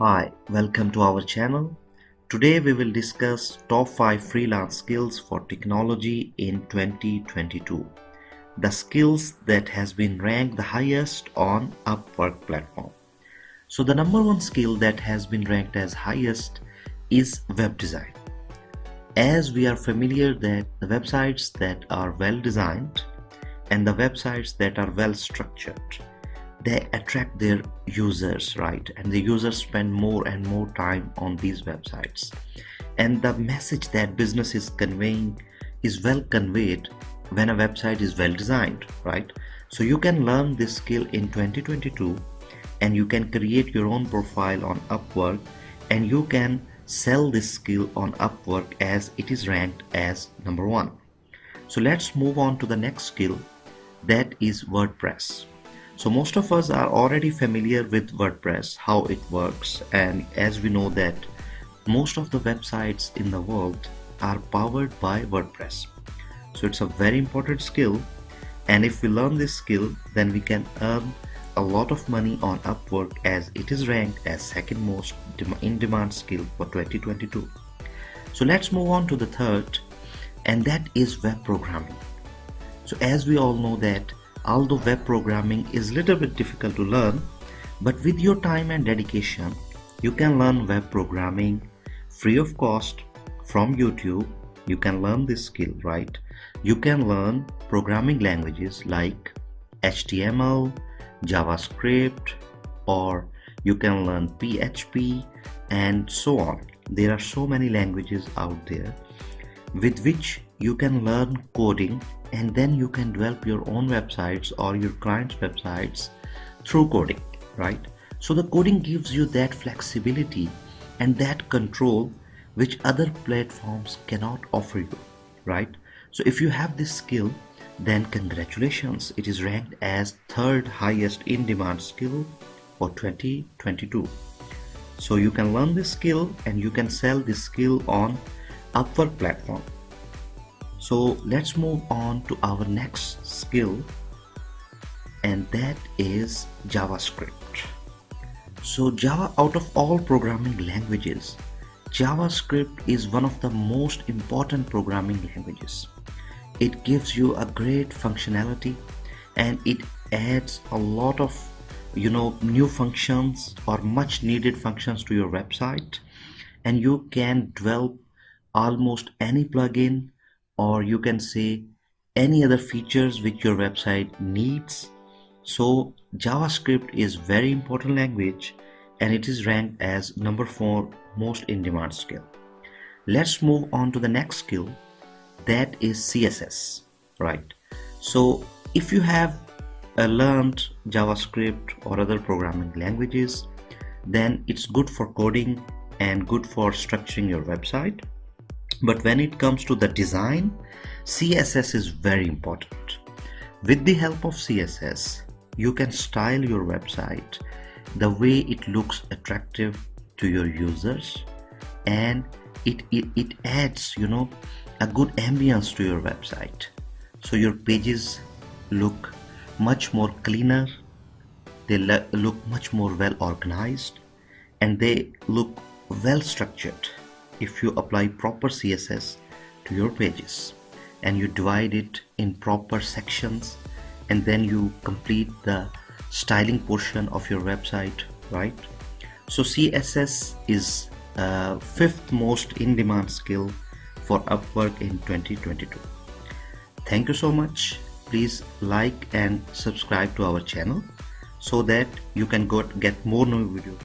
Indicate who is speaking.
Speaker 1: Hi, welcome to our channel. Today we will discuss top 5 freelance skills for technology in 2022. The skills that has been ranked the highest on Upwork platform. So the number one skill that has been ranked as highest is web design. As we are familiar that the websites that are well designed and the websites that are well structured, they attract their users, right? And the users spend more and more time on these websites, and the message that business is conveying is well conveyed when a website is well designed, right? So you can learn this skill in 2022 and you can create your own profile on Upwork and you can sell this skill on Upwork as it is ranked as number one. So let's move on to the next skill, that is WordPress. So most of us are already familiar with WordPress, how it works, and as we know that most of the websites in the world are powered by WordPress. So it's a very important skill, and if we learn this skill then we can earn a lot of money on Upwork as it is ranked as second most in-demand skill for 2022. So let's move on to the third, and that is web programming. So as we all know that although web programming is a little bit difficult to learn, but with your time and dedication, you can learn web programming free of cost from YouTube. You can learn this skill, right? You can learn programming languages like HTML, JavaScript, or you can learn PHP and so on. There are so many languages out there with which you can learn coding, and then you can develop your own websites or your clients' websites through coding, right? So the coding gives you that flexibility and that control which other platforms cannot offer you, right? So if you have this skill, then congratulations, it is ranked as third highest in-demand skill for 2022. So you can learn this skill and you can sell this skill on Upwork platform. So let's move on to our next skill, and that is JavaScript. So out of all programming languages, JavaScript is one of the most important programming languages. It gives you a great functionality and it adds a lot of new functions or much needed functions to your website, and you can develop almost any plugin, or you can say any other features which your website needs. So JavaScript is very important language and it is ranked as number 4 most in-demand skill. Let's move on to the next skill, that is CSS, right? So if you have learned JavaScript or other programming languages, then it's good for coding and good for structuring your website. But when it comes to the design, CSS is very important. With the help of CSS, you can style your website the way it looks attractive to your users, and it adds a good ambience to your website. So your pages look much more cleaner, they look much more well organized, and they look well structured if you apply proper CSS to your pages and you divide it in proper sections, and then you complete the styling portion of your website, right? So CSS is fifth most in-demand skill for Upwork in 2022. Thank you so much. Please like and subscribe to our channel so that you can get more new videos.